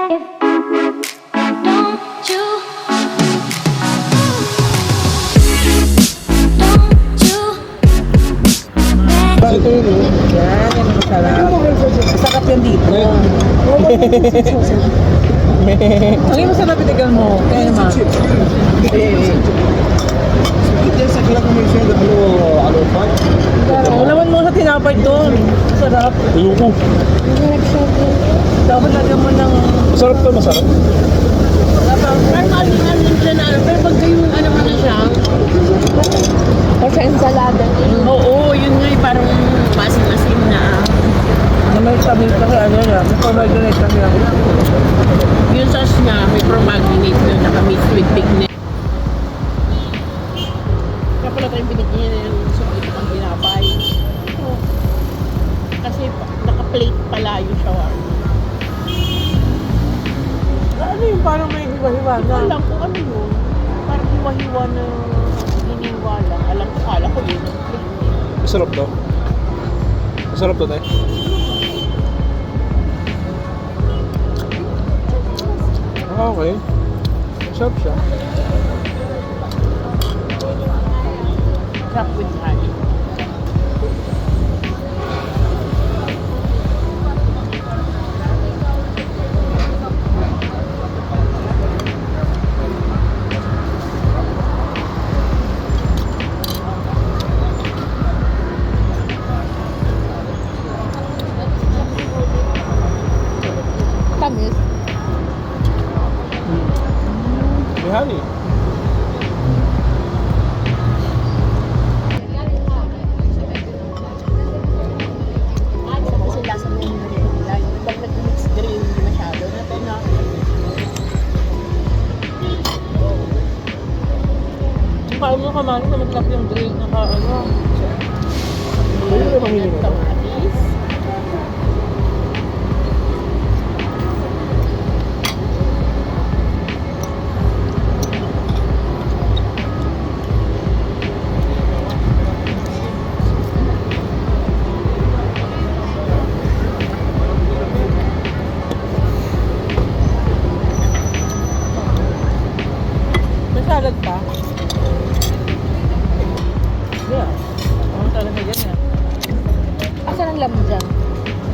Ito yun, oh. Yan, yan ang masarap. Masarap yan dito. Ang yung masarap itigal mo. Kaya naman. Ulaman mo sa tinapay doon. Masarap. Ayoko. Dapat lagyan mo ng... Masarap to, masarap. Parang alin-alin siya na ano. Pero pag yung ano mo na siya, Or sa ensalada. oo, yun nga parang masin-masin na. Na may tamis kasi ano na. May carbohydrate kasi lang. Yung sauce niya, may pro-magnate na nakamix with pigment. Kaya pala tayong binigyan niya yung sukit pang ginapay. Kasi naka-plate pala yung shawarma. Ano yung parang may hiwa-hiwa Hindi ko na? alam kung ano yun. Parang hiwa-hiwa na hiniwa lang. Kala ko yun ang plate niya. Masarap to. Masarap to, te. Ah, okay. Masarap siya. Crap with honey. Tamis. May honey. Kasi lasa mo yung nila. Yung pag nag-mix green, hindi masyado. Natin na. Paano mo kamali na matlap yung grill na ka ano? Pwede na mamili mo. Kamatis. May salad pa? Yeah. Ano talaga yan eh? Asan ang lam dyan?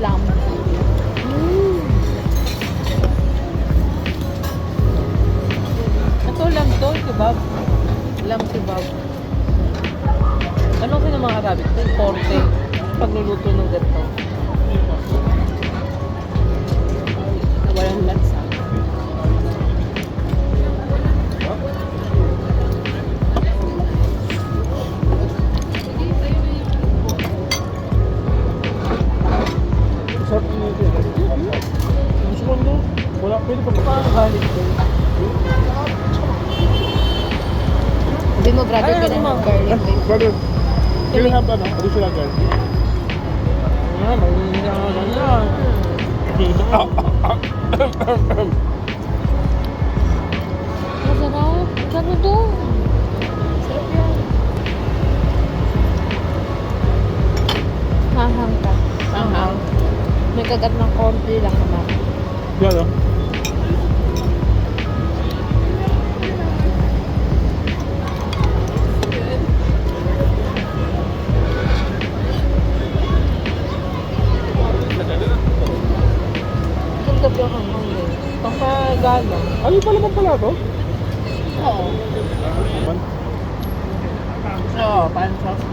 Lam. Ito lang to, kebab. Lam kebab. Anong kasi mga Arabic? Ito yung korte. Pagluluto ng ganito. Na walang lansa. Masarap niya ito. Gusto ko nito. Wala, pwede pa ba? Parang garlic din. Sabi mo, brother, Ay, ka na ano, ng garlic babe. Brother, do you have ano? Additional garlic? Ah, magiging ako lang yan. Masarap. Sarap to. Sarap yan. Mahang ka. Mahang. May kagat ng konti lang naman. Yan o. Itong gabi ako ang hangin. Pampagala. Ano pala ba pala to? Oo. Oo, parang sauce.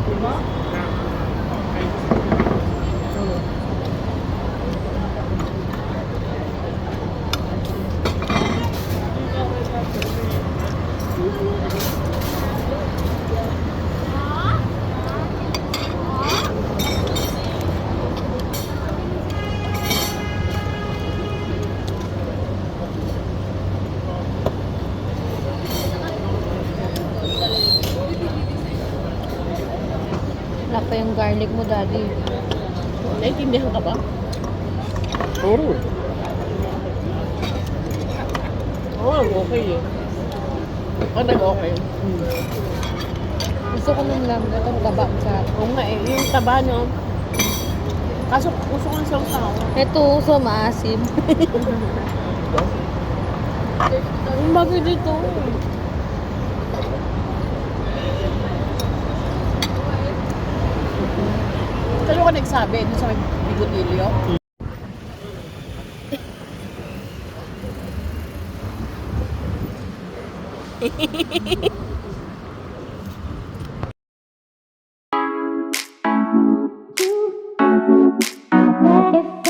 Wala pa yung garlic mo, daddy. Naintindihan ka ba? Oo. Oo, okay eh. O nag-okay? Gusto ko ng lam. Itong taba sa... Oo nga eh, yung taba no. Kaso gusto ko ng sausaw. Ito, so maasim. daw. Ang bagay dito. Sa'yo ka nagsabi dun sa may bigotilyo? If